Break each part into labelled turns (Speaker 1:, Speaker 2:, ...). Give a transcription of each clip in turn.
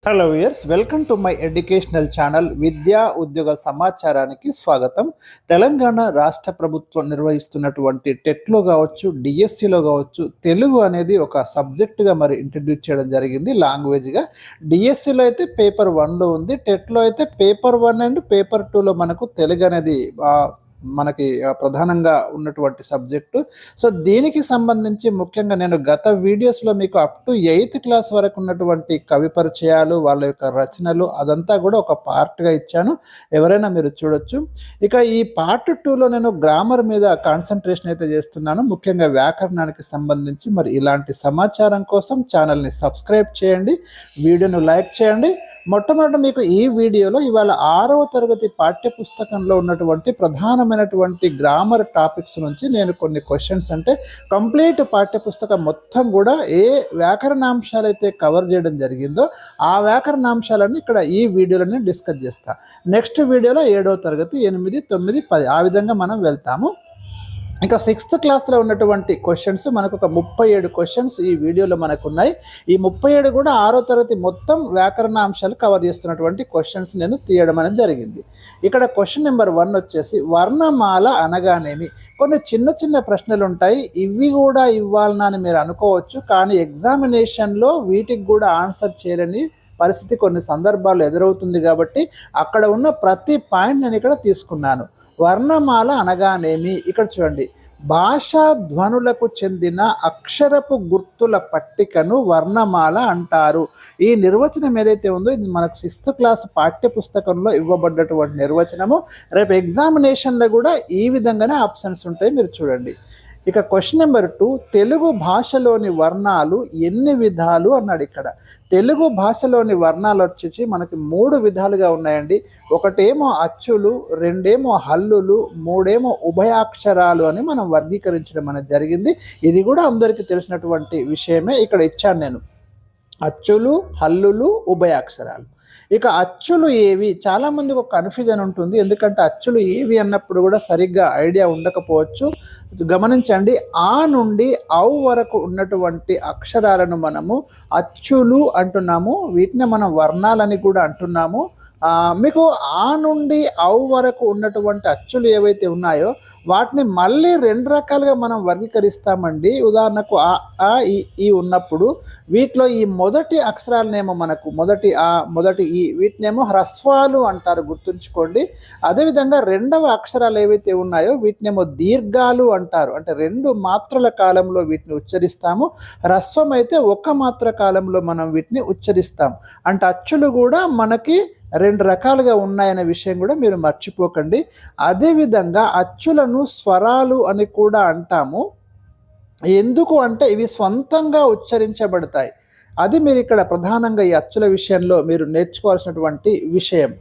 Speaker 1: Hello viewers, welcome to my educational channel విద్యా ఉద్యోగ సమాచారానికి స్వాగతం. తెలంగాణ రాష్ట్ర ప్రభుత్వం నిర్వహిస్తున్నటువంటి టెట్లో కావచ్చు, డిఎస్సిలో కావచ్చు, తెలుగు అనేది ఒక సబ్జెక్టుగా మరి ఇంట్రడ్యూస్ చేయడం జరిగింది లాంగ్వేజ్గా. డిఎస్సిలో అయితే పేపర్ 1లో ఉంది, టెట్లో అయితే పేపర్ 1 అండ్ పేపర్ 2లో మనకు తెలుగు అనేది మనకి ప్రధానంగా ఉన్నటువంటి సబ్జెక్టు. సో దీనికి సంబంధించి ముఖ్యంగా నేను గత వీడియోస్లో మీకు అప్ టు 8th క్లాస్ వరకు ఉన్నటువంటి కవి పరిచయాలు, వాళ్ళ యొక్క రచనలు అదంతా కూడా ఒక పార్ట్గా ఇచ్చాను, ఎవరైనా మీరు చూడొచ్చు. ఇక ఈ పార్ట్ 2లో నేను గ్రామర్ మీద కాన్సన్ట్రేషన్ అయితే చేస్తున్నాను, ముఖ్యంగా వ్యాకరణానికి సంబంధించి. మరి ఇలాంటి సమాచారం కోసం ఛానల్ని సబ్స్క్రైబ్ చేయండి, వీడియోను లైక్ చేయండి. మొట్టమొదట మీకు ఈ వీడియోలో ఇవాళ 6వ తరగతి పాఠ్యపుస్తకంలో ఉన్నటువంటి ప్రధానమైనటువంటి గ్రామర్ టాపిక్స్ నుంచి నేను కొన్ని క్వశ్చన్స్, అంటే కంప్లీట్ పాఠ్యపుస్తకం మొత్తం కూడా ఏ వ్యాకరణాంశాలు అయితే కవర్ చేయడం జరిగిందో ఆ వ్యాకరణాంశాలన్నీ ఇక్కడ ఈ వీడియోలోనే డిస్కస్ చేస్తా. నెక్స్ట్ వీడియోలో 7వ తరగతి 8, 9, 10 ఆ విధంగా మనం వెళ్తాము. ఇంకా 6th క్లాస్లో ఉన్నటువంటి క్వశ్చన్స్ మనకు ఒక 37 క్వశ్చన్స్ ఈ వీడియోలో మనకు ఉన్నాయి. ఈ 37 కూడా 6వ తరగతి మొత్తం వ్యాకరణ అంశాలు కవర్ చేస్తున్నటువంటి క్వశ్చన్స్ నేను తీయడం అనేది జరిగింది. ఇక్కడ క్వశ్చన్ నెంబర్ 1 వచ్చేసి వర్ణమాల అనగానేమి. కొన్ని చిన్న చిన్న ప్రశ్నలు ఉంటాయి, ఇవి కూడా ఇవ్వాలని అని మీరు అనుకోవచ్చు, కానీ ఎగ్జామినేషన్లో వీటికి కూడా ఆన్సర్ చేయలేని పరిస్థితి కొన్ని సందర్భాల్లో ఎదురవుతుంది. కాబట్టి అక్కడ ఉన్న ప్రతి పాయింట్ నేను ఇక్కడ తీసుకున్నాను. వర్ణమాల అనగానేమి, ఇక్కడ చూడండి, భాషా ధ్వనులకు చెందిన అక్షరపు గుర్తుల పట్టికను వర్ణమాల అంటారు. ఈ నిర్వచనం ఏదైతే ఉందో ఇది మనకు 6th క్లాస్ పాఠ్యపుస్తకంలో ఇవ్వబడ్డటువంటి నిర్వచనము. రేపు ఎగ్జామినేషన్లో కూడా ఈ విధంగానే ఆప్షన్స్ ఉంటాయి, మీరు చూడండి. ఇక క్వశ్చన్ నెంబర్ 2, తెలుగు భాషలోని వర్ణాలు ఎన్ని విధాలు అన్నాడు. ఇక్కడ తెలుగు భాషలోని వర్ణాలు వచ్చేసి మనకి 3 విధాలుగా ఉన్నాయండి. ఒకటేమో అచ్చులు, రెండేమో హల్లులు, మూడేమో ఉభయాక్షరాలు అని మనం వర్గీకరించడం అనేది జరిగింది. ఇది కూడా అందరికీ తెలిసినటువంటి విషయమే. ఇక్కడ ఇచ్చాను నేను అచ్చులు, హల్లులు, ఉభయాక్షరాలు. ఇక అచ్చులు ఏవి, చాలామందికి ఒక కన్ఫ్యూజన్ ఉంటుంది, ఎందుకంటే అచ్చులు ఏవి అన్నప్పుడు కూడా సరిగ్గా ఐడియా ఉండకపోవచ్చు. గమనించండి, ఆ నుండి ఔ వరకు ఉన్నటువంటి అక్షరాలను మనము అచ్చులు అంటున్నాము, వీటిని మనం వర్ణాలని కూడా అంటున్నాము. మీకు ఆ నుండి ఔ వరకు ఉన్నటువంటి అచ్చులు ఏవైతే ఉన్నాయో వాటిని మళ్ళీ 2 రకాలుగా మనం వర్గీకరిస్తామండి. ఉదాహరణకు ఆ ఈ ఉన్నప్పుడు వీటిలో ఈ మొదటి అక్షరాలనేమో మనకు మొదటి ఆ, మొదటి ఈ, వీటినేమో హ్రస్వాలు అంటారు, గుర్తుంచుకోండి. అదేవిధంగా 2వ అక్షరాలు ఏవైతే ఉన్నాయో వీటినేమో దీర్ఘాలు అంటారు, అంటే 2 మాత్రల కాలంలో వీటిని ఉచ్చరిస్తాము. హ్రస్వం అయితే 1 మాత్ర కాలంలో మనం వీటిని ఉచ్చరిస్తాం. అంటే అచ్చులు కూడా మనకి 2 రకాలుగా ఉన్నాయనే విషయం కూడా మీరు మర్చిపోకండి. అదేవిధంగా అచ్చులను స్వరాలు అని కూడా అంటాము. ఎందుకు అంటే ఇవి స్వంతంగా ఉచ్చరించబడతాయి. అది మీరు ఇక్కడ ప్రధానంగా ఈ అచ్చుల విషయంలో మీరు నేర్చుకోవాల్సినటువంటి విషయం.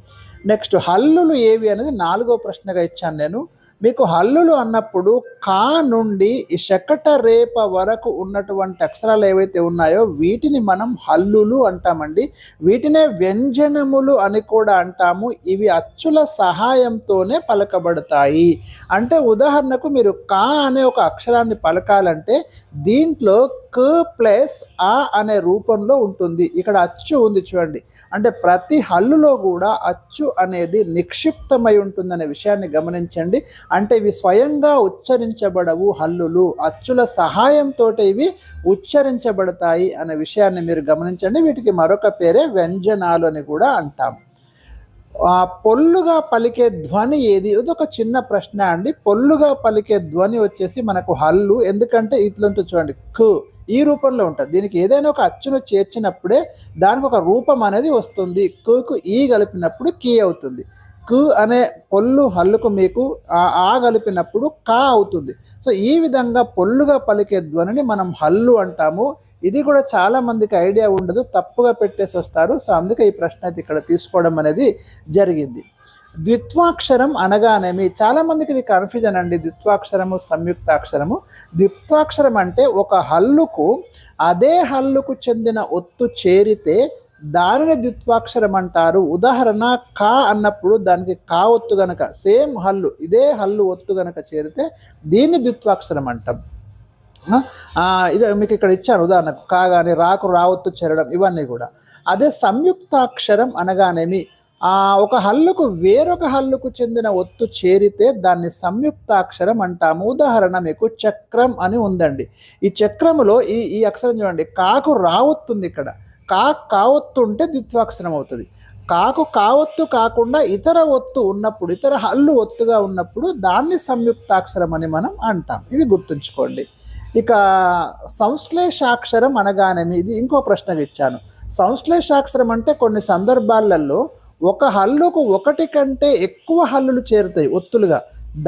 Speaker 1: నెక్స్ట్ హల్లులు ఏవి అనేది 4వ ప్రశ్నగా ఇచ్చాను నేను. మీకు హల్లులు అన్నప్పుడు కా నుండి ఈ శకట రేప వరకు ఉన్నటువంటి అక్షరాలు ఏవైతే ఉన్నాయో వీటిని మనం హల్లులు అంటామండి. వీటినే వ్యంజనములు అని కూడా అంటాము. ఇవి అచ్చుల సహాయంతోనే పలకబడతాయి. అంటే ఉదాహరణకు మీరు కా అనే ఒక అక్షరాన్ని పలకాలంటే దీంట్లో క ప్లస్ ఆ అనే రూపంలో ఉంటుంది. ఇక్కడ అచ్చు ఉంది చూడండి, అంటే ప్రతి హల్లులో కూడా అచ్చు అనేది నిక్షిప్తమై ఉంటుందనే విషయాన్ని గమనించండి. అంటే ఇవి స్వయంగా ఉచ్చరించబడవు హల్లులు, అచ్చుల సహాయంతో ఇవి ఉచ్చరించబడతాయి అనే విషయాన్ని మీరు గమనించండి. వీటికి మరొక పేరే వ్యంజనాలు అని కూడా అంటాం. పొల్లుగా పలికే ధ్వని ఏది, ఇది ఒక చిన్న ప్రశ్న అండి. పొల్లుగా పలికే ధ్వని వచ్చేసి మనకు హల్లు, ఎందుకంటే ఇట్లంటూ చూడండి కు ఈ రూపంలో ఉంటుంది. దీనికి ఏదైనా ఒక అచ్చును చేర్చినప్పుడే దానికి ఒక రూపం అనేది వస్తుంది. కుకు ఈ కలిపినప్పుడు కీ అవుతుంది. కు అనే పొల్లు హల్లుకు మీకు ఆ కలిపినప్పుడు కా అవుతుంది. సో ఈ విధంగా పొల్లుగా పలికే ధ్వనిని మనం హల్లు అంటాము. ఇది కూడా చాలా మందికి ఐడియా ఉండదు, తప్పుగా పెట్టేసి వస్తారు. సో అందుకే ఈ ప్రశ్న అయితే ఇక్కడ తీసుకోవడం అనేది జరిగింది. ద్విత్వాక్షరం అనగానేమి, చాలామందికి ఇది కన్ఫ్యూజన్ అండి. ద్విత్వాక్షరము, సంయుక్తాక్షరము. ద్విత్వాక్షరం అంటే ఒక హల్లుకు అదే హల్లుకు చెందిన ఒత్తు చేరితే దానిని ద్విత్వాక్షరం అంటారు. ఉదాహరణ కా అన్నప్పుడు దానికి కా ఒత్తు గనక సేమ్ హల్లు ఇదే హల్లు ఒత్తు గనక చేరితే దీన్ని ద్విత్వాక్షరం అంటాం. ఇది మీకు ఇక్కడ ఇచ్చాను ఉదాహరణకు కా కానీ రాకు రావత్తు చేరడం ఇవన్నీ కూడా. అదే సంయుక్తాక్షరం అనగానేమి ఒక హల్లుకు వేరొక హల్లుకు చెందిన ఒత్తు చేరితే దాన్ని సంయుక్తాక్షరం అంటాము. ఉదాహరణ మీకు చక్రం అని ఉందండి. ఈ చక్రములో ఈ ఈ అక్షరం చూడండి, కాకు రావొత్తుంది. ఇక్కడ కావొత్తు ఉంటే ద్విత్వాక్షరం అవుతుంది. కాకు కావొత్తు కాకుండా ఇతర ఒత్తు ఉన్నప్పుడు, ఇతర హల్లు ఒత్తుగా ఉన్నప్పుడు దాన్ని సంయుక్తాక్షరం అని మనం అంటాం. ఇవి గుర్తుంచుకోండి. ఇక సంశ్లేషాక్షరం అనగానేమి, ఇది ఇంకో ప్రశ్న ఇచ్చాను. సంశ్లేషాక్షరం అంటే కొన్ని సందర్భాలలో ఒక హల్లుకు ఒకటి కంటే ఎక్కువ హల్లులు చేరుతాయి ఒత్తులుగా,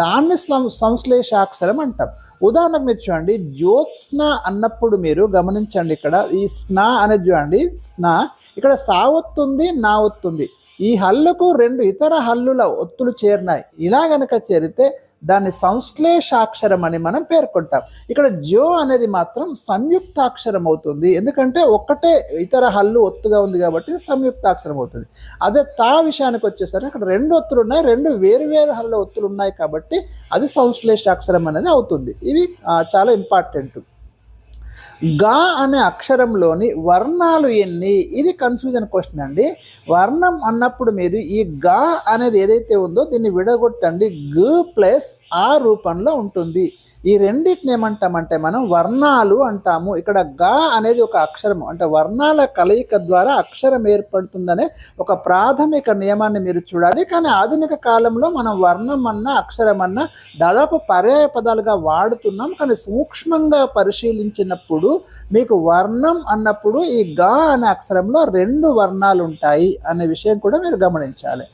Speaker 1: దాన్ని సంశ్లేషాక్షరం అంటాం. ఉదాహరణకు మీరు చూడండి, జ్యోత్స్న అన్నప్పుడు మీరు గమనించండి, ఇక్కడ ఈ స్నా అనేది చూడండి, స్నా ఇక్కడ సా ఒత్తుంది, నా ఒత్తుంది. ఈ హల్లుకు రెండు ఇతర హల్లుల ఒత్తులు చేరినాయి. ఇలా గనక చేరితే దాన్ని సంశ్లేషాక్షరం అని మనం పేర్కొంటాం. ఇక్కడ జో అనేది మాత్రం సంయుక్తాక్షరం అవుతుంది, ఎందుకంటే ఒక్కటే ఇతర హల్లు ఒత్తుగా ఉంది కాబట్టి సంయుక్తాక్షరం అవుతుంది. అదే తా విషయానికి వచ్చేసరికి అక్కడ రెండు ఒత్తులు ఉన్నాయి, రెండు వేరు హల్లు ఒత్తులు ఉన్నాయి కాబట్టి అది సంశ్లేషాక్షరం అనేది అవుతుంది. ఇవి చాలా ఇంపార్టెంట్. గా అనే అక్షరంలోని వర్ణాలు ఎన్ని? ఇది కన్ఫ్యూజన్ క్వశ్చన్ అండి. వర్ణం అన్నప్పుడు మీరు ఈ గా అనేది ఏదైతే ఉందో దీన్ని విడగొట్టండి, గ్ ప్లస్ ఆ రూపంలో ఉంటుంది. ఈ రెండింటిని ఏమంటామంటే మనం వర్ణాలు అంటాము. ఇక్కడ గా అనేది ఒక అక్షరము, అంటే వర్ణాల కలయిక ద్వారా అక్షరం ఏర్పడుతుందనే ఒక ప్రాథమిక నియమాన్ని మీరు చూడాలి. కానీ ఆధునిక కాలంలో మనం వర్ణం అన్నా అక్షరం అన్నా దాదాపు పర్యాయ పదాలుగా వాడుతున్నాం. కానీ సూక్ష్మంగా పరిశీలించినప్పుడు మీకు వర్ణం అన్నప్పుడు ఈ గా అనే అక్షరంలో రెండు వర్ణాలు ఉంటాయి అనే విషయం కూడా మీరు గమనించాలి.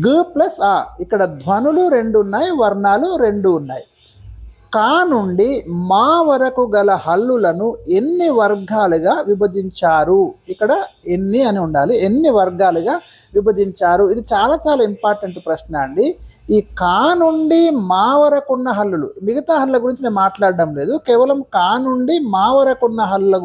Speaker 1: గ్ ప్లస్ ఆ, ఇక్కడ ధ్వనులు రెండు ఉన్నాయి, వర్ణాలు రెండు ఉన్నాయి. కా నుండి మా వరకు గల హల్లులను ఎన్ని వర్గాలుగా విభజించారు? ఇక్కడ ఎన్ని అని ఉండాలి, ఎన్ని వర్గాలుగా విభజించారు. ఇది చాలా చాలా ఇంపార్టెంట్ ప్రశ్న అండి. ఈ కా నుండి మా వరకు ఉన్న హల్లులు, మిగతా హల్ల గురించి నేను మాట్లాడడం లేదు, కేవలం కా నుండి మా వరకు ఉన్న హల్ల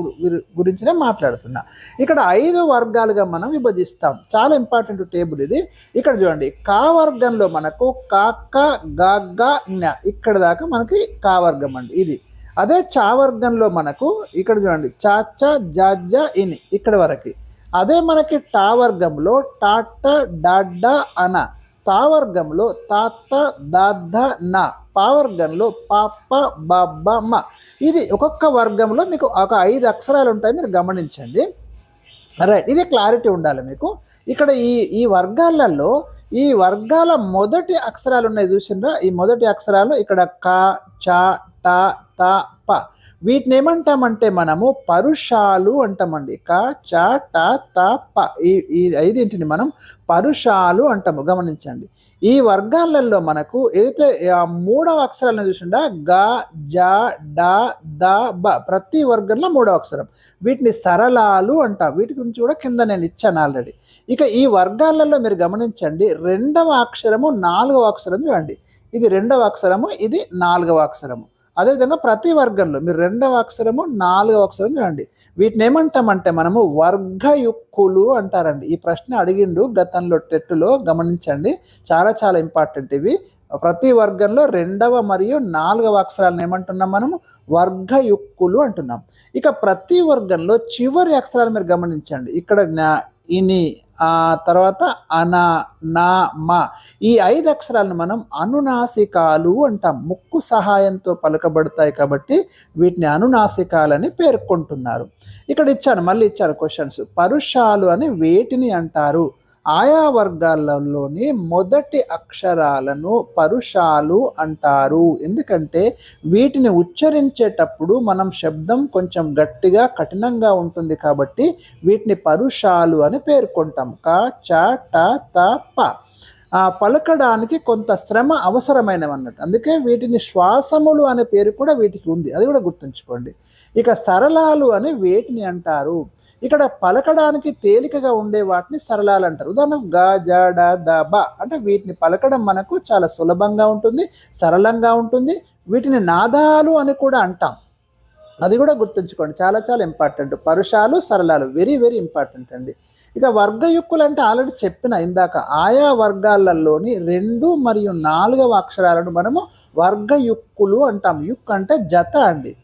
Speaker 1: గురించి నేను మాట్లాడుతున్నా. ఇక్కడ 5 వర్గాలుగా మనం విభజిస్తాం. చాలా ఇంపార్టెంట్ టేబుల్ ఇది. ఇక్కడ చూడండి, కా వర్గంలో మనకు కాక గాగ జ్ఞ ఇక్కడ దాకా మనకి కా వర్గం అండి ఇది. అదే చా వర్గంలో మనకు ఇక్కడ చూడండి చాచ జాజ ఇని ఇక్కడ వరకు. అదే మనకి టా వర్గంలో టాట డాడ్డ అన, తా వర్గంలో తాత దాద నా, పా వర్గంలో పాప బాబ మ. ఇది ఒక్కొక్క వర్గంలో మీకు ఒక 5 అక్షరాలు ఉంటాయి, మీరు గమనించండి. రైట్, ఇది క్లారిటీ ఉండాలి మీకు. ఇక్కడ ఈ వర్గాలలో ఈ వర్గాల మొదటి అక్షరాలు ఉన్నాయి చూసిండ్రా, ఈ మొదటి అక్షరాలు ఇక్కడ క చ ట త ప. వీటిని ఏమంటామంటే మనము పరుషాలు అంటామండి. క చ ట త ప, ఈ 5ంటిని మనం పరుషాలు అంటాము. గమనించండి, ఈ వర్గాలలో మనకు ఏదైతే 3వ అక్షరాలను చూసిండా గ జ డ ద బ, ప్రతి వర్గంలో 3వ అక్షరం. వీటిని సరళాలు అంటాం. వీటి గురించి కూడా కింద నేను ఇచ్చాను ఆల్రెడీ. ఇక ఈ వర్గాలలో మీరు గమనించండి, 2వ అక్షరము 4వ అక్షరం చూడండి, ఇది 2వ అక్షరము, ఇది 4వ అక్షరము. అదేవిధంగా ప్రతి వర్గంలో మీరు 2వ అక్షరము 4వ అక్షరం చూడండి. వీటిని ఏమంటామంటే మనము వర్గయుక్కులు అంటారండి. ఈ ప్రశ్న అడిగిండు గతంలో టెట్లో, గమనించండి, చాలా చాలా ఇంపార్టెంట్ ఇవి. ప్రతి వర్గంలో 2వ మరియు 4వ అక్షరాలను ఏమంటున్నాం మనము వర్గయుక్కులు అంటున్నాం. ఇక ప్రతి వర్గంలో చివరి అక్షరాలు మీరు గమనించండి, ఇక్కడ ఇని, తర్వాత అన, నా, మా, ఈ 5 అక్షరాలను మనం అనునాసికాలు అంటాం. ముక్కు సహాయంతో పలకబడతాయి కాబట్టి వీటిని అనునాసికాలని పేర్కొంటున్నారు. ఇక్కడ ఇచ్చాను, మళ్ళీ ఇచ్చాను క్వశ్చన్స్. పరుషాలు అని వేటిని అంటారు? ఆయా వర్గాలలోని మొదటి అక్షరాలను పరుషాలు అంటారు. ఎందుకంటే వీటిని ఉచ్చరించేటప్పుడు మనం శబ్దం కొంచెం గట్టిగా కఠినంగా ఉంటుంది కాబట్టి వీటిని పరుషాలు అని పేర్కొంటాం. క చ ట త ప. పలకడానికి కొంత శ్రమ అవసరమైనవి అన్నట్టు, అందుకే వీటిని శ్వాసములు అనే పేరు కూడా వీటికి ఉంది, అది కూడా గుర్తుంచుకోండి. ఇక సరళాలు అని వేటిని అంటారు? ఇక్కడ పలకడానికి తేలికగా ఉండే వాటిని సరళాలు అంటారు. ఉదాహరణకు గ జ డ ద బ అంటే వీటిని పలకడం మనకు చాలా సులభంగా ఉంటుంది, సరళంగా ఉంటుంది. వీటిని నాదాలు అని కూడా అంటాం, అది కూడా గుర్తుంచుకోండి, చాలా చాలా ఇంపార్టెంట్. పరుషాలు సరళాలు వెరీ వెరీ ఇంపార్టెంట్ అండి. ఇక వర్గయుక్కులు అంటే ఆల్రెడీ చెప్పిన ఇందాక, ఆయా వర్గాలలోని 2 మరియు 4వ అక్షరాలను మనము వర్గయుక్కులు అంటాం. యుక్ అంటే జత అండి.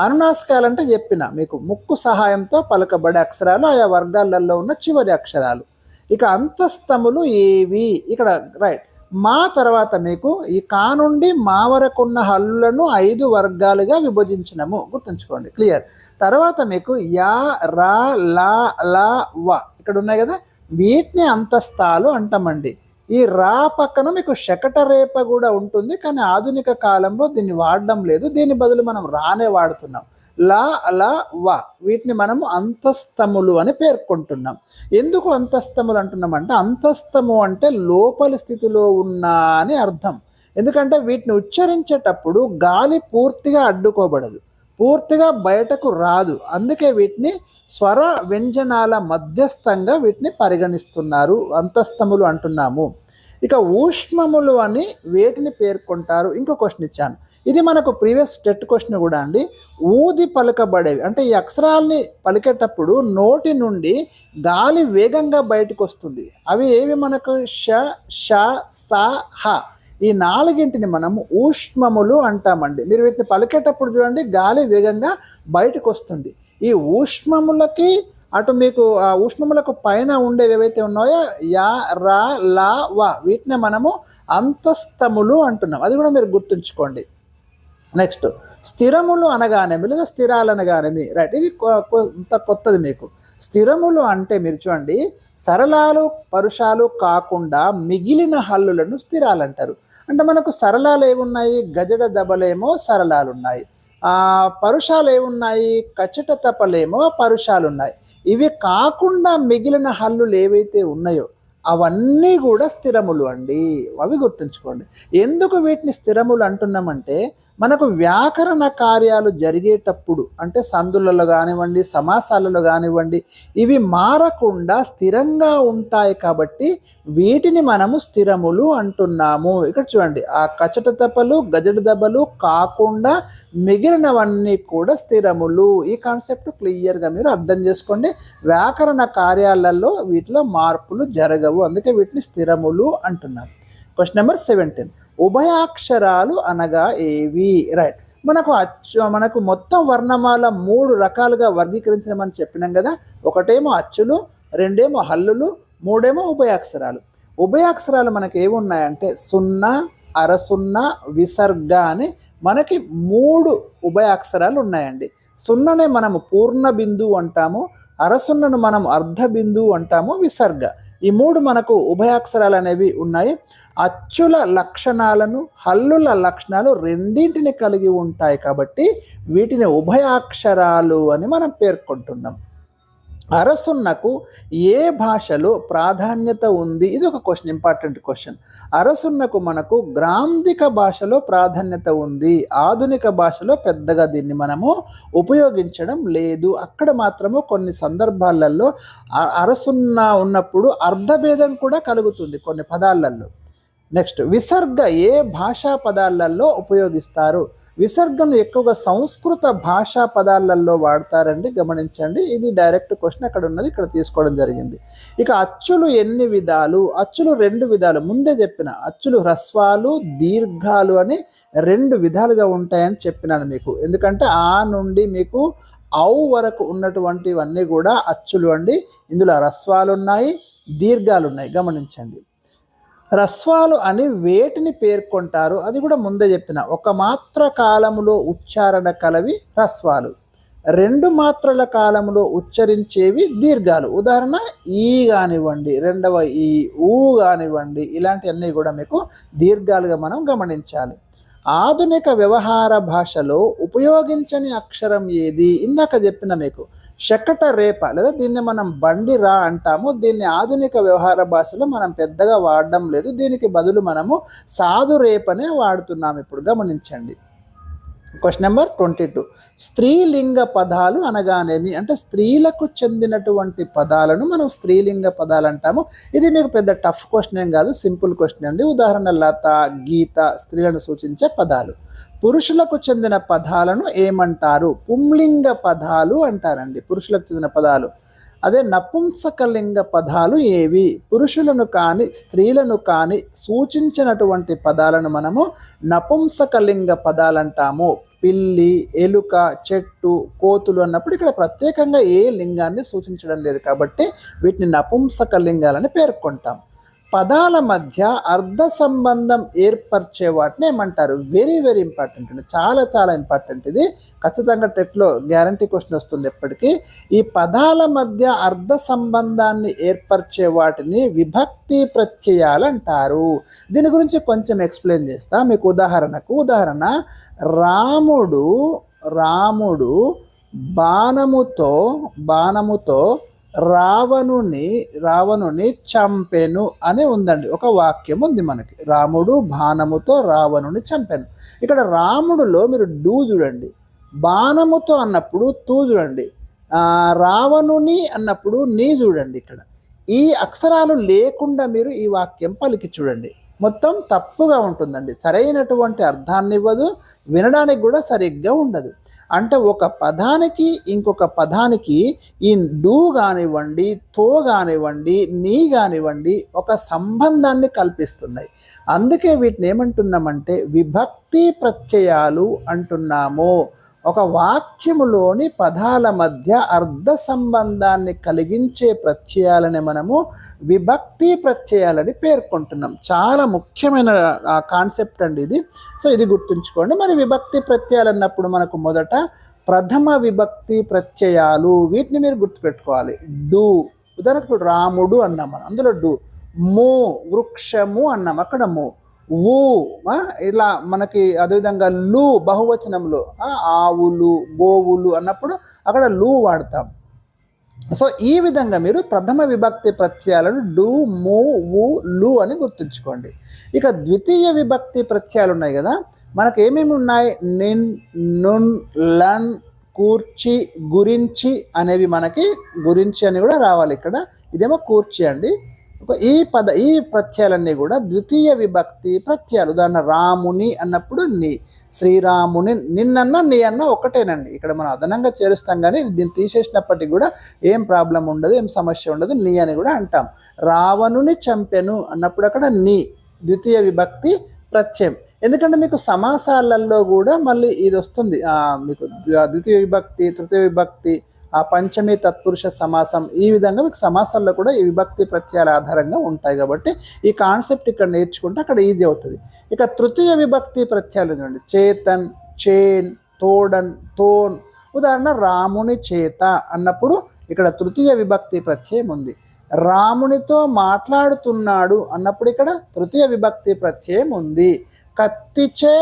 Speaker 1: అనునాసికాలు అంటే చెప్పిన మీకు ముక్కు సహాయంతో పలకబడే అక్షరాలు ఆయా వర్గాలలో ఉన్న చివరి అక్షరాలు. ఇక అంతస్తములు ఏవి? ఇక్కడ రైట్. మా తర్వాత మీకు ఈ కా నుండి మా వరకు ఉన్న హల్లులను 5 వర్గాలుగా విభజించినము, గుర్తుంచుకోండి. క్లియర్. తర్వాత మీకు యా, రా, లా, లా, వ ఇక్కడ ఉన్నాయి కదా, వీటిని అంతస్తాలు అంటామండి. ఈ రా పక్కన మీకు శకట రేప కూడా ఉంటుంది, కానీ ఆధునిక కాలంలో దీన్ని వాడడం లేదు, దీని బదులు మనం రానే వాడుతున్నాం. లా, లా, వ వీటిని మనము అంతస్తములు అని పేర్కొంటున్నాం. ఎందుకు అంతస్తములు అంటున్నామంటే, అంతస్తము అంటే లోపలి స్థితిలో ఉన్నా అని అర్థం. ఎందుకంటే వీటిని ఉచ్చరించేటప్పుడు గాలి పూర్తిగా అడ్డుకోబడదు, పూర్తిగా బయటకు రాదు. అందుకే వీటిని స్వర వ్యంజనాల మధ్యస్థంగా వీటిని పరిగణిస్తున్నారు, అంతస్తములు అంటున్నాము. ఇక ఊష్మములు అని వేటిని పేర్కొంటారు? ఇంకో క్వశ్చన్ ఇచ్చాను, ఇది మనకు ప్రీవియస్ టెట్ క్వశ్చన్ కూడా అండి. ఊది పలకబడేవి అంటే ఈ అక్షరాల్ని పలికేటప్పుడు నోటి నుండి గాలి వేగంగా బయటకు వస్తుంది. అవి ఏవి మనకు? ష, ష, స, హ. ఈ 4గింటిని మనము ఊష్మములు అంటామండి. మీరు వీటిని పలికేటప్పుడు చూడండి, గాలి వేగంగా బయటకు వస్తుంది. ఈ ఊష్మములకి అటు మీకు ఆ ఊష్మములకు పైన ఉండేవి ఏవైతే ఉన్నాయో యా, రా, లా, వా వీటిని మనము అంతస్తములు అంటున్నాం. అది కూడా మీరు గుర్తుంచుకోండి. నెక్స్ట్ స్థిరములు అనగానేమి లేదా స్థిరాలు అనగానేమి, రైట్. ఇది కొంత కొత్తది మీకు. స్థిరములు అంటే మీరు చూడండి, సరళాలు పరుషాలు కాకుండా మిగిలిన హల్లులను స్థిరాలు అంటారు. అంటే మనకు సరళాలు ఏమున్నాయి? గజడ దబలేమో సరళాలు ఉన్నాయి, పరుషాలు ఏమున్నాయి? కచట తపలేమో పరుషాలు ఉన్నాయి. ఇవి కాకుండా మిగిలిన హల్లులు ఏవైతే ఉన్నాయో అవన్నీ కూడా స్థిరములు అండి. అవి గుర్తుంచుకోండి. ఎందుకు వీటిని స్థిరములు అంటున్నామంటే, మనకు వ్యాకరణ కార్యాలు జరిగేటప్పుడు అంటే సందులలో కానివ్వండి, సమాసాలలో కానివ్వండి, ఇవి మారకుండా స్థిరంగా ఉంటాయి కాబట్టి వీటిని మనము స్థిరములు అంటున్నాము. ఇక్కడ చూడండి, ఆ కచట తపలు గజడ దెబ్బలు కాకుండా మిగిలినవన్నీ కూడా స్థిరములు. ఈ కాన్సెప్ట్ క్లియర్గా మీరు అర్థం చేసుకోండి. వ్యాకరణ కార్యాలలో వీటిలో మార్పులు జరగవు, అందుకే వీటిని స్థిరములు అంటున్నాం. క్వశ్చన్ నెంబర్ 17, ఉభయాక్షరాలు అనగా ఏవి? రైట్. మనకు మొత్తం వర్ణమాల 3 రకాలుగా వర్గీకరించమని చెప్పినాం కదా. ఒకటేమో అచ్చులు, రెండేమో హల్లులు, మూడేమో ఉభయాక్షరాలు. ఉభయాక్షరాలు మనకి ఏమున్నాయంటే సున్నా, అరసున్నా, విసర్గ అని మనకి 3 ఉభయాక్షరాలు ఉన్నాయండి. సున్ననే మనము పూర్ణ బిందువు అంటాము, అరసున్నను మనం అర్ధ బిందువు అంటాము, విసర్గ. ఈ 3 మనకు ఉభయాక్షరాలు అనేవి ఉన్నాయి. అచ్చుల లక్షణాలను హల్లుల లక్షణాలు రెండింటిని కలిగి ఉంటాయి కాబట్టి వీటిని ఉభయాక్షరాలు అని మనం పేర్కొంటున్నాం. అరసున్నకు ఏ భాషలో ప్రాధాన్యత ఉంది? ఇది ఒక క్వశ్చన్, ఇంపార్టెంట్ క్వశ్చన్. అరసున్నకు మనకు గ్రాంధిక భాషలో ప్రాధాన్యత ఉంది, ఆధునిక భాషలో పెద్దగా దీన్ని మనము ఉపయోగించడం లేదు. అక్కడ మాత్రము కొన్ని సందర్భాలలో అరసున్న ఉన్నప్పుడు అర్ధభేదం కూడా కలుగుతుంది కొన్ని పదాలలో. నెక్స్ట్, విసర్గ ఏ భాషా పదాలలో ఉపయోగిస్తారు? విసర్గను ఎక్కువగా సంస్కృత భాషా పదాలలో వాడతారండి, గమనించండి. ఇది డైరెక్ట్ క్వశ్చన్ అక్కడ ఉన్నది, ఇక్కడ తీసుకోవడం జరిగింది. ఇక అచ్చులు ఎన్ని విధాలు? అచ్చులు 2 విధాలు. ముందే చెప్పిన అచ్చులు హ్రస్వాలు దీర్ఘాలు అని 2 విధాలుగా ఉంటాయని చెప్పినాను మీకు. ఎందుకంటే ఆ నుండి మీకు ఔ వరకు ఉన్నటువంటివన్నీ కూడా అచ్చులు అండి. ఇందులో హ్రస్వాలు ఉన్నాయి, దీర్ఘాలు ఉన్నాయి, గమనించండి. హ్రస్వాలు అని వేటిని పేర్కొంటారు? అది కూడా ముందే చెప్పిన. ఒక మాత్ర కాలములో ఉచ్చారణ కలవి హ్రస్వాలు, 2 మాత్రల కాలములో ఉచ్చరించేవి దీర్ఘాలు. ఉదాహరణ ఈ కానివ్వండి, రెండవ ఈ, ఊ కానివ్వండి, ఇలాంటివన్నీ కూడా మీకు దీర్ఘాలుగా మనం గమనించాలి. ఆధునిక వ్యవహార భాషలో ఉపయోగించని అక్షరం ఏది? ఇందాక చెప్పిన మీకు శకట రేప లేదా దీన్ని మనం బండి రా అంటాము. దీన్ని ఆధునిక వ్యవహార భాషలో మనం పెద్దగా వాడడం లేదు, దీనికి బదులు మనము సాధు రేపనే వాడుతున్నాము ఇప్పుడు, గమనించండి. క్వశ్చన్ నెంబర్ 22, స్త్రీలింగ పదాలు అనగానేమి? అంటే స్త్రీలకు చెందినటువంటి పదాలను మనం స్త్రీలింగ పదాలు అంటాము. ఇది మీకు పెద్ద టఫ్ క్వశ్చన్ ఏం కాదు, సింపుల్ క్వశ్చన్ అండి. ఉదాహరణ లత, గీత స్త్రీలను సూచించే పదాలు. పురుషులకు చెందిన పదాలను ఏమంటారు? పుంలింగ పదాలు అంటారండి, పురుషులకు చెందిన పదాలు. అదే నపుంసకలింగ పదాలు ఏవి? పురుషులను కానీ స్త్రీలను కానీ సూచించినటువంటి పదాలను మనము నపుంసకలింగ పదాలు అంటాము. పిల్లి, ఎలుక, చెట్టు, కోతులు అన్నప్పుడు ఇక్కడ ప్రత్యేకంగా ఏ లింగాన్ని సూచించడం లేదు కాబట్టి వీటిని నపుంసక లింగాలని పేర్కొంటాం. పదాల మధ్య అర్థ సంబంధం ఏర్పరిచే వాటిని ఏమంటారు? వెరీ వెరీ ఇంపార్టెంట్ అండి, చాలా చాలా ఇంపార్టెంట్. ఇది ఖచ్చితంగా టెట్లో గ్యారంటీ క్వశ్చన్ వస్తుంది ఎప్పటికీ. ఈ పదాల మధ్య అర్థ సంబంధాన్ని ఏర్పరిచే వాటిని విభక్తి ప్రత్యయాలు అంటారు. దీని గురించి కొంచెం ఎక్స్ప్లెయిన్ చేస్తా మీకు. ఉదాహరణ రాముడు బాణముతో రావణుని చంపెను అని ఉందండి. ఒక వాక్యం ఉంది మనకి, రాముడు బాణముతో రావణుని చంపెను. ఇక్కడ రాముడులో మీరు డూ చూడండి, బాణముతో అన్నప్పుడు తూ చూడండి, రావణుని అన్నప్పుడు నీ చూడండి. ఇక్కడ ఈ అక్షరాలు లేకుండా మీరు ఈ వాక్యం పలికి చూడండి, మొత్తం తప్పుగా ఉంటుందండి. సరైనటువంటి అర్థాన్ని ఇవ్వదు, వినడానికి కూడా సరిగ్గా ఉండదు. అంటే ఒక పదానికి ఇంకొక పదానికి ఈ డూ కానివ్వండి, తో కానివ్వండి, నీ కానివ్వండి ఒక సంబంధాన్ని కల్పిస్తున్నాయి. అందుకే వీటిని ఏమంటున్నామంటే విభక్తి ప్రత్యయాలు అంటున్నాము. ఒక వాక్యములోని పదాల మధ్య అర్థ సంబంధాన్ని కలిగించే ప్రత్యయాలని మనము విభక్తి ప్రత్యయాలని పేర్కొంటున్నాం. చాలా ముఖ్యమైన కాన్సెప్ట్ అండి ఇది. సో ఇది గుర్తుంచుకోండి. మరి విభక్తి ప్రత్యయాలు అన్నప్పుడు మనకు మొదట ప్రథమ విభక్తి ప్రత్యయాలు, వీటిని మీరు గుర్తుపెట్టుకోవాలి. డు, ఉదాహరణకు రాముడు అన్నాం మనం, అందులో డు. ము, వృక్షము అన్నాం, అక్కడ ము. ఊ, ఇలా మనకి అదేవిధంగా లు, బహువచనంలో ఆవులు, గోవులు అన్నప్పుడు అక్కడ లు వాడతాం. సో ఈ విధంగా మీరు ప్రథమ విభక్తి ప్రత్యయాలను డు, ము, వు, లు అని గుర్తుంచుకోండి. ఇక ద్వితీయ విభక్తి ప్రత్యయాలు ఉన్నాయి కదా, మనకు ఏమేమి ఉన్నాయి? నిన్, నున్, లన్, కూర్చి, గురించి అనేవి మనకి గురించి అని కూడా రావాలి ఇక్కడ. ఇదేమో కూర్చి అండి. ఈ ప్రత్యయాలన్నీ కూడా ద్వితీయ విభక్తి ప్రత్యయాలు. ఉదాహరణ రాముని అన్నప్పుడు నీ, శ్రీరాముని, నిన్నన్నా నీ అన్న ఒకటేనండి. ఇక్కడ మనం అదనంగా చేరుస్తాం కానీ దీన్ని తీసేసినప్పటికీ కూడా ఏం ప్రాబ్లం ఉండదు, ఏం సమస్య ఉండదు, నీ అని కూడా అంటాం. రావణుని చంపెను అన్నప్పుడు అక్కడ నీ, ద్వితీయ విభక్తి ప్రత్యయం. ఎందుకంటే మీకు సమాసాలలో కూడా మళ్ళీ ఇది వస్తుంది, మీకు ద్వితీయ విభక్తి, తృతీయ విభక్తి, పంచమి తత్పురుష సమాసం, ఈ విధంగా మీకు సమాసాల్లో కూడా ఈ విభక్తి ప్రత్యయాల ఆధారంగా ఉంటాయి. కాబట్టి ఈ కాన్సెప్ట్ ఇక్కడ నేర్చుకుంటే అక్కడ ఈజీ అవుతుంది. ఇక తృతీయ విభక్తి ప్రత్యయాలు చూడండి, చేతన్, చేన్, తోడన్, తోన్. ఉదాహరణ రాముని చేత అన్నప్పుడు ఇక్కడ తృతీయ విభక్తి ప్రత్యయం ఉంది. రామునితో మాట్లాడుతున్నాడు అన్నప్పుడు ఇక్కడ తృతీయ విభక్తి ప్రత్యయం ఉంది. కత్తిచే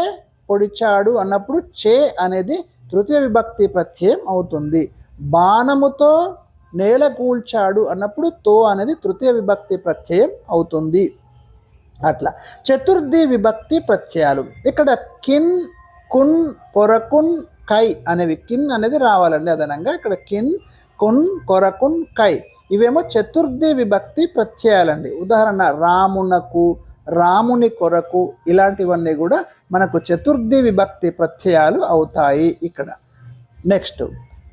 Speaker 1: పొడిచాడు అన్నప్పుడు చే అనేది తృతీయ విభక్తి ప్రత్యయం అవుతుంది. బాణముతో నేల కూల్చాడు అన్నప్పుడు తో అనేది తృతీయ విభక్తి ప్రత్యయం అవుతుంది. అట్లా చతుర్థి విభక్తి ప్రత్యయాలు ఇక్కడ కిన్, కున్, కొరకున్, కై అనేవి. కిన్ అనేది రావాలండి అదనంగా. ఇక్కడ కిన్, కున్, కొరకున్, కై ఇవేమో చతుర్థి విభక్తి ప్రత్యయాలండి. ఉదాహరణ రామునకు, రాముని కొరకు, ఇలాంటివన్నీ కూడా మనకు చతుర్థి విభక్తి ప్రత్యయాలు అవుతాయి ఇక్కడ. నెక్స్ట్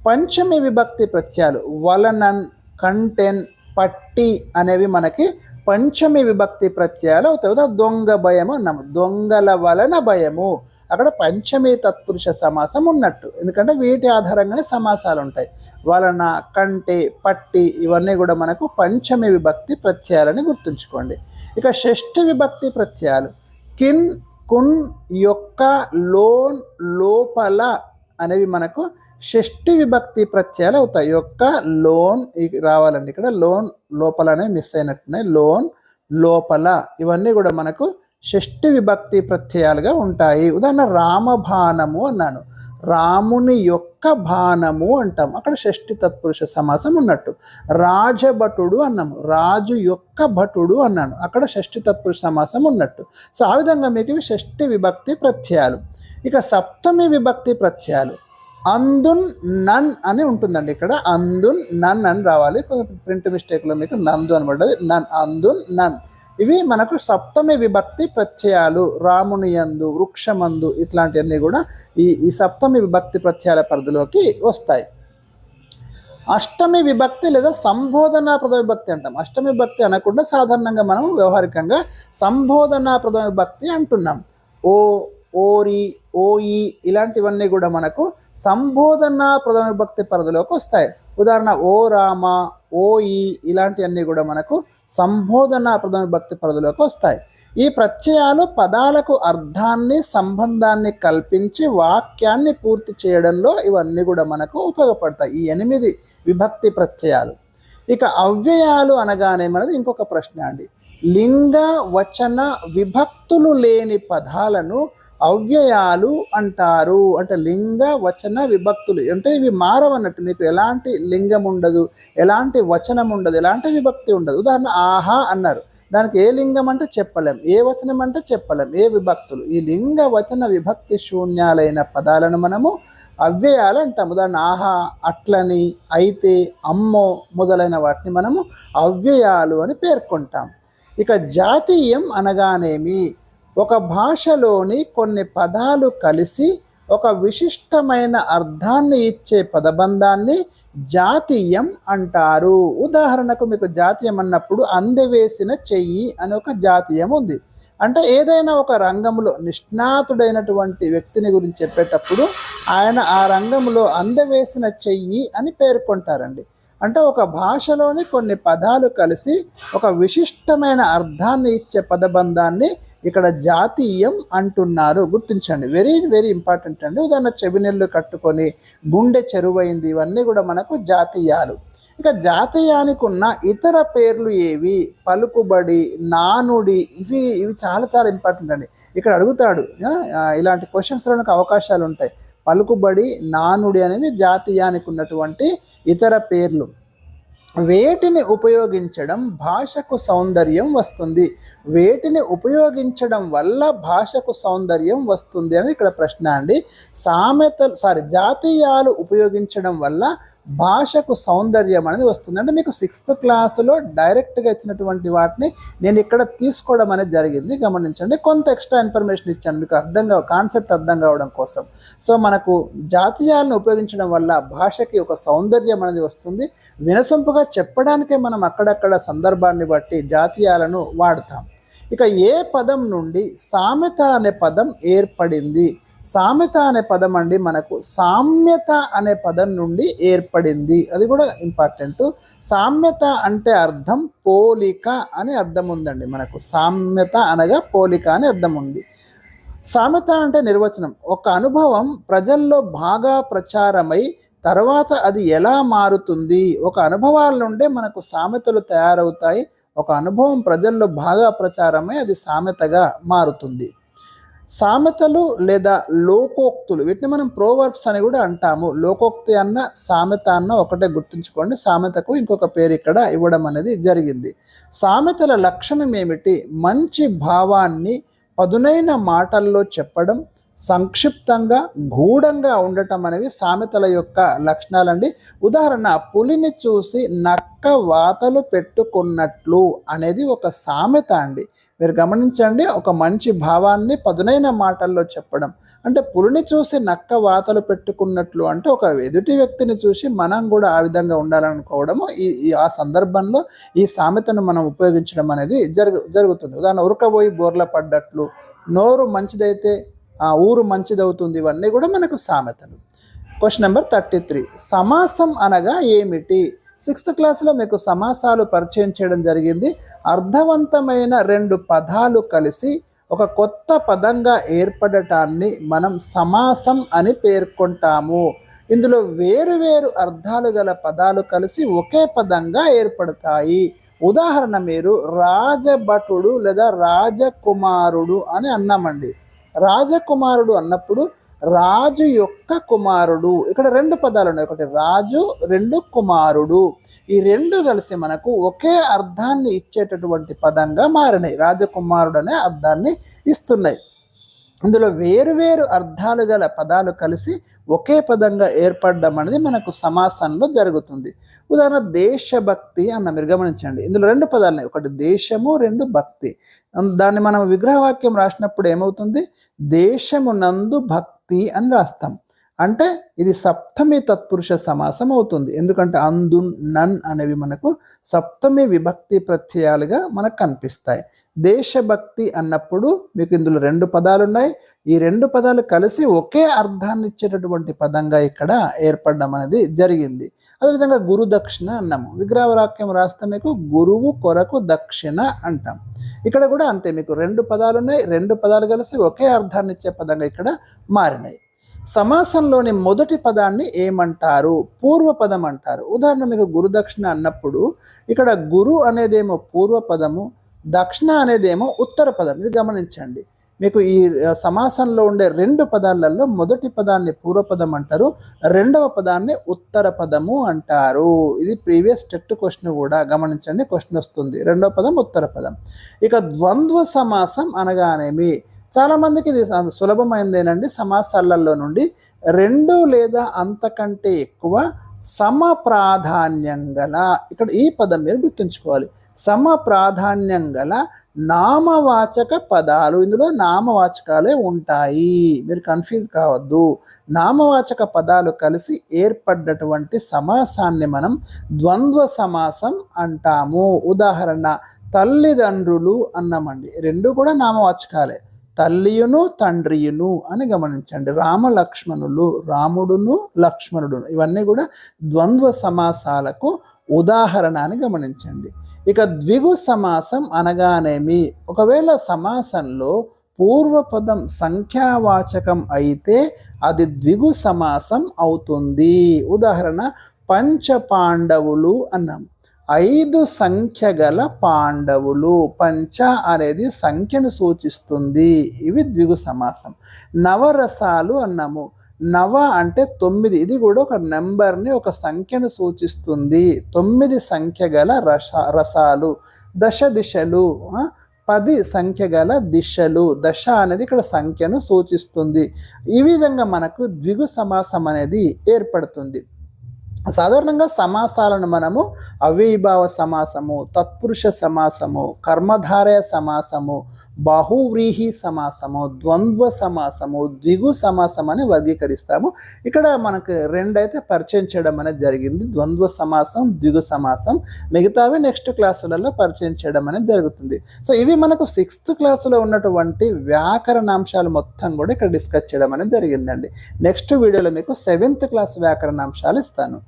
Speaker 1: పంచమి విభక్తి ప్రత్యయాలు వలనన్, కంటెన్, పట్టి అనేవి మనకి పంచమి విభక్తి ప్రత్యయాలు అవుతాయి. దొంగ భయము అన్నాము, దొంగల వలన భయము, అక్కడ పంచమి తత్పురుష సమాసం ఉన్నట్టు. ఎందుకంటే వీటి ఆధారంగానే సమాసాలు ఉంటాయి. వలన, కంటే, పట్టి ఇవన్నీ కూడా మనకు పంచమి విభక్తి ప్రత్యయాలని గుర్తుంచుకోండి. ఇక షష్ఠి విభక్తి ప్రత్యయాలు కిన్, కున్, యొక్క, లోన్, లోపల అనేవి మనకు షష్ఠి విభక్తి ప్రత్యయాలు అవుతాయి. యొక్క, లోన్ రావాలండి. ఇక్కడ లోన్, లోపలనే మిస్ అయినట్టున్నాయి. లోన్, లోపల ఇవన్నీ కూడా మనకు షష్ఠి విభక్తి ప్రత్యయాలుగా ఉంటాయి. ఉదాహరణ రామబాణము అన్నాను, రాముని యొక్క బాణము అంటాం, అక్కడ షష్ఠి తత్పురుష సమాసం ఉన్నట్టు. రాజభటుడు అన్నాము, రాజు యొక్క భటుడు అన్నాను, అక్కడ షష్ఠి తత్పురుష సమాసం ఉన్నట్టు. సో ఆ విధంగా మీకు ఇవి షష్ఠి విభక్తి ప్రత్యయాలు. ఇక సప్తమి విభక్తి ప్రత్యయాలు అందున్, నన్ అని ఉంటుందండి. ఇక్కడ అందున్, నన్ అని రావాలి. ప్రింట్ మిస్టేక్లో మీకు నందు అని పడ్డది, నన్, అందున్, నన్. ఇవి మనకు సప్తమి విభక్తి ప్రత్యయాలు. రాముని యందు, వృక్షమందు ఇట్లాంటివన్నీ కూడా ఈ సప్తమి విభక్తి ప్రత్యయాల పరిధిలోకి వస్తాయి. అష్టమి విభక్తి లేదా సంబోధనాప్రద విభక్తి అంటాం. అష్టమి విభక్తి అనకుండా సాధారణంగా మనం వ్యవహారికంగా సంబోధనాప్రద విభక్తి అంటున్నాం. ఓ, ఓరి, ఓయి ఇలాంటివన్నీ కూడా మనకు సంబోధన ప్రథమ విభక్తి పరిధిలోకి వస్తాయి. ఉదాహరణ ఓ రామ, ఓయి ఇలాంటివన్నీ కూడా మనకు సంబోధన ప్రథమ విభక్తి పరిధిలోకి వస్తాయి. ఈ ప్రత్యయాలు పదాలకు అర్థాన్ని, సంబంధాన్ని కల్పించి వాక్యాన్ని పూర్తి చేయడంలో ఇవన్నీ కూడా మనకు ఉపయోగపడతాయి, ఈ 8 విభక్తి ప్రత్యయాలు. ఇక అవ్యయాలు అనగానే మనది ఇంకొక ప్రశ్న అండి. లింగ వచన విభక్తులు లేని పదాలను అవ్యయాలు అంటారు. అంటే లింగ వచన విభక్తులు అంటే ఇవి మారవన్నట్టు, మీకు ఎలాంటి లింగం ఉండదు, ఎలాంటి వచనం ఉండదు, ఎలాంటి విభక్తి ఉండదు. ఉదాహరణ ఆహా అన్నారు, దానికి ఏ లింగం అంటే చెప్పలేం, ఏ వచనం అంటే చెప్పలేం, ఏ విభక్తులు. ఈ లింగ వచన విభక్తి శూన్యాలైన పదాలను మనము అవ్యయాలు అంటాము. ఉదాహరణ ఆహా, అట్లని, అయితే, అమ్మో మొదలైన వాటిని మనము అవ్యయాలు అని పేర్కొంటాం. ఇక జాతీయం అనగానేమి, ఒక భాషలోని కొన్ని పదాలు కలిసి ఒక విశిష్టమైన అర్థాన్ని ఇచ్చే పదబంధాన్ని జాతీయం అంటారు. ఉదాహరణకు మీకు జాతీయం అన్నప్పుడు అందవేసిన చెయ్యి అని ఒక జాతీయం ఉంది. అంటే ఏదైనా ఒక రంగంలో నిష్ణాతుడైనటువంటి వ్యక్తిని గురించి చెప్పేటప్పుడు ఆయన ఆ రంగంలో అందవేసిన చెయ్యి అని పేర్కొంటారండి. అంటే ఒక భాషలోని కొన్ని పదాలు కలిసి ఒక విశిష్టమైన అర్థాన్ని ఇచ్చే పదబంధాన్ని ఇక్కడ జాతీయం అంటున్నారు. గుర్తించండి, వెరీ వెరీ ఇంపార్టెంట్ అండి. ఉదాహరణ చెవినెల్లు కట్టుకొని, గుండె చెరువైంది, ఇవన్నీ కూడా మనకు జాతీయాలు. ఇక జాతీయానికి ఉన్న ఇతర పేర్లు ఏవి? పలుకుబడి, నానుడి, ఇవి చాలా చాలా ఇంపార్టెంట్ అండి. ఇక్కడ అడుగుతాడు, ఇలాంటి క్వశ్చన్స్లోనికి అవకాశాలు ఉంటాయి. పలుకుబడి, నానుడి అనేవి జాతీయానికి ఉన్నటువంటి ఇతర పేర్లు. వేటిని ఉపయోగించడం భాషకు సౌందర్యం వస్తుంది? వేటిని ఉపయోగించడం వల్ల భాషకు సౌందర్యం వస్తుంది అని ఇక్కడ ప్రశ్న అండి. జాతీయాలు ఉపయోగించడం వల్ల భాషకు సౌందర్యం అనేది వస్తుంది. అంటే మీకు 6th క్లాసులో డైరెక్ట్గా ఇచ్చినటువంటి వాటిని నేను ఇక్కడ తీసుకోవడం అనేది జరిగింది, గమనించండి. కొంత ఎక్స్ట్రా ఇన్ఫర్మేషన్ ఇచ్చాను మీకు కాన్సెప్ట్ అర్థం కావడం కోసం. సో మనకు జాతీయాలను ఉపయోగించడం వల్ల భాషకి ఒక సౌందర్యం అనేది వస్తుంది. వినసొంపుగా చెప్పడానికే మనం అక్కడక్కడ సందర్భాన్ని బట్టి జాతీయాలను వాడతాం. ఇక ఏ పదం నుండి సామెత అనే పదం ఏర్పడింది? సామెత అనే పదం అండి మనకు సామ్యత అనే పదం నుండి ఏర్పడింది. అది కూడా ఇంపార్టెంట్. సామ్యత అంటే అర్థం పోలిక అనే అర్థం ఉందండి మనకు. సామ్యత అనగా పోలిక అనే అర్థం ఉంది. సామెత అంటే నిర్వచనం, ఒక అనుభవం ప్రజల్లో బాగా ప్రచారమై తర్వాత అది ఎలా మారుతుంది. ఒక అనుభవాల నుండే మనకు సామెతలు తయారవుతాయి. ఒక అనుభవం ప్రజల్లో బాగా ప్రచారమై అది సామెతగా మారుతుంది. సామెతలు లేదా లోకోక్తులు, వీటిని మనం ప్రోవర్బ్స్ అని కూడా అంటాము. లోకోక్తి అన్న సామెత అన్న ఒకటే గుర్తుంచుకోండి. సామెతకు ఇంకొక పేరు ఇక్కడ ఇవ్వడం అనేది జరిగింది. సామెతల లక్షణం ఏమిటి? మంచి భావాన్ని పదునైన మాటల్లో చెప్పడం, సంక్షిప్తంగా గూఢంగా ఉండటం అనేవి సామెతల యొక్క లక్షణాలండి. ఉదాహరణ, పులిని చూసి నక్క వాతలు పెట్టుకున్నట్లు అనేది ఒక సామెత అండి. మీరు గమనించండి, ఒక మంచి భావాన్ని పదునైన మాటల్లో చెప్పడం అంటే పులిని చూసి నక్క వాతలు పెట్టుకున్నట్లు అంటే ఒక ఎదుటి వ్యక్తిని చూసి మనం కూడా ఆ విధంగా ఉండాలనుకోవడము. ఆ సందర్భంలో ఈ సామెతను మనం ఉపయోగించడం అనేది జరుగుతుంది. ఉదాహరణ, ఉరకబోయి బోర్ల పడ్డట్లు, నోరు మంచిదైతే ఆ ఊరు మంచిదవుతుంది, ఇవన్నీ కూడా మనకు సామెతలు. క్వశ్చన్ నెంబర్ 33, సమాసం అనగా ఏమిటి? 6th క్లాస్లో మీకు సమాసాలు పరిచయం చేయడం జరిగింది. అర్థవంతమైన 2 పదాలు కలిసి ఒక కొత్త పదంగా ఏర్పడటాన్ని మనం సమాసం అని పేర్కొంటాము. ఇందులో వేరువేరు అర్థాలు గల పదాలు కలిసి ఒకే పదంగా ఏర్పడతాయి. ఉదాహరణ, మీరు రాజభటుడు లేదా రాజకుమారుడు అని అన్నామండి. రాజకుమారుడు అన్నప్పుడు రాజు యొక్క కుమారుడు, ఇక్కడ 2 పదాలు ఉన్నాయి, ఒకటి రాజు, 2 కుమారుడు. ఈ 2 కలిసి మనకు ఒకే అర్థాన్ని ఇచ్చేటటువంటి పదంగా మారినాయి. రాజకుమారుడు అనే అర్థాన్ని ఇస్తున్నాయి. ఇందులో వేరువేరు అర్థాలు గల పదాలు కలిసి ఒకే పదంగా ఏర్పడడం అనేది మనకు సమాసంలో జరుగుతుంది. ఉదాహరణ, దేశభక్తి అన్న, మీరు గమనించండి, ఇందులో 2 పదాలు ఉన్నాయి, ఒకటి దేశము, 2 భక్తి. దాన్ని మనం విగ్రహవాక్యం రాసినప్పుడు ఏమవుతుంది? దేశమునందు భక్తి అని రాస్తాం. అంటే ఇది సప్తమి తత్పురుష సమాసం అవుతుంది. ఎందుకంటే అందు, నన్ అనేవి మనకు సప్తమి విభక్తి ప్రత్యయాలుగా మనకు కనిపిస్తాయి. దేశభక్తి అన్నప్పుడు మీకు ఇందులో 2 పదాలు ఉన్నాయి. ఈ రెండు పదాలు కలిసి ఒకే అర్థాన్ని ఇచ్చేటటువంటి పదంగా ఇక్కడ ఏర్పడడం అనేది జరిగింది. అదేవిధంగా గురు దక్షిణ అన్నాము. విగ్రహవాక్యం రాస్తే మీకు గురువు కొరకు దక్షిణ అంటాం. ఇక్కడ కూడా అంతే, మీకు రెండు పదాలు ఉన్నాయి, రెండు పదాలు కలిసి ఒకే అర్థాన్ని ఇచ్చే పదంగా ఇక్కడ మారినాయి. సమాసంలోని మొదటి పదాన్ని ఏమంటారు? పూర్వపదం అంటారు. ఉదాహరణ మీకు గురుదక్షిణ అన్నప్పుడు ఇక్కడ గురు అనేదేమో పూర్వపదము, దక్షిణ అనేదేమో ఉత్తర పదం. ఇది గమనించండి. మీకు ఈ సమాసంలో ఉండే రెండు పదాలలో మొదటి పదాన్ని పూర్వపదం అంటారు, రెండవ పదాన్ని ఉత్తర పదము అంటారు. ఇది ప్రీవియస్ టెట్ క్వశ్చన్ కూడా గమనించండి, క్వశ్చన్ వస్తుంది. రెండవ పదం ఉత్తర పదం. ఇక ద్వంద్వ సమాసం అనగానేమి? చాలామందికి ఇది సులభమైందేనండి. సమాసాలలో నుండి రెండు లేదా అంతకంటే ఎక్కువ సమ ప్రాధాన్యం గల, ఇక్కడ ఈ పదం మీరు గుర్తుంచుకోవాలి, సమ ప్రాధాన్యం గల నామవాచక పదాలు. ఇందులో నామవాచకాలే ఉంటాయి, మీరు కన్ఫ్యూజ్ కావద్దు. నామవాచక పదాలు కలిసి ఏర్పడ్డటువంటి సమాసాన్ని మనం ద్వంద్వ సమాసం అంటాము. ఉదాహరణ తల్లిదండ్రులు అన్నామండి, రెండు కూడా నామవాచకాలే, తల్లియును తండ్రియును అని గమనించండి. రామ లక్ష్మణులు, రాముడును లక్ష్మణుడును, ఇవన్నీ కూడా ద్వంద్వ సమాసాలకు ఉదాహరణ అని గమనించండి. ఇక ద్విగు సమాసం అనగానేమి? ఒకవేళ సమాసంలో పూర్వపదం సంఖ్యావాచకం అయితే అది ద్విగు సమాసం అవుతుంది. ఉదాహరణ పంచ పాండవులు అన్నాం, 5 సంఖ్య గల పాండవులు. పంచ అనేది సంఖ్యను సూచిస్తుంది, ఇవి ద్విగు సమాసం. నవరసాలు అన్నాము, నవ అంటే 9, ఇది కూడా ఒక నెంబర్ని, ఒక సంఖ్యను సూచిస్తుంది. 9 సంఖ్య గల రసాలు. దశ దిశలు, 10 సంఖ్య గల దిశలు. దశ అనేది ఇక్కడ సంఖ్యను సూచిస్తుంది. ఈ విధంగా మనకు ద్విగు సమాసం అనేది ఏర్పడుతుంది. సాధారణంగా సమాసాలను మనము అవ్యయభావ సమాసము, తత్పురుష సమాసము, కర్మధారయ సమాసము, బాహువ్రీహి సమాసము, ద్వంద్వ సమాసము, ద్విగు సమాసం అని వర్గీకరిస్తాము. ఇక్కడ మనకు రెండైతే పరిచయం చేయడం అనేది జరిగింది, ద్వంద్వ సమాసం, ద్విగు సమాసం. మిగతావి నెక్స్ట్ క్లాసులలో పరిచయం చేయడం అనేది జరుగుతుంది. సో ఇవి మనకు 6th క్లాసులో ఉన్నటువంటి వ్యాకరణాంశాలు మొత్తం కూడా ఇక్కడ డిస్కస్ చేయడం అనేది జరిగిందండి. నెక్స్ట్ వీడియోలో మీకు 7th క్లాస్ వ్యాకరణాంశాలు ఇస్తాను.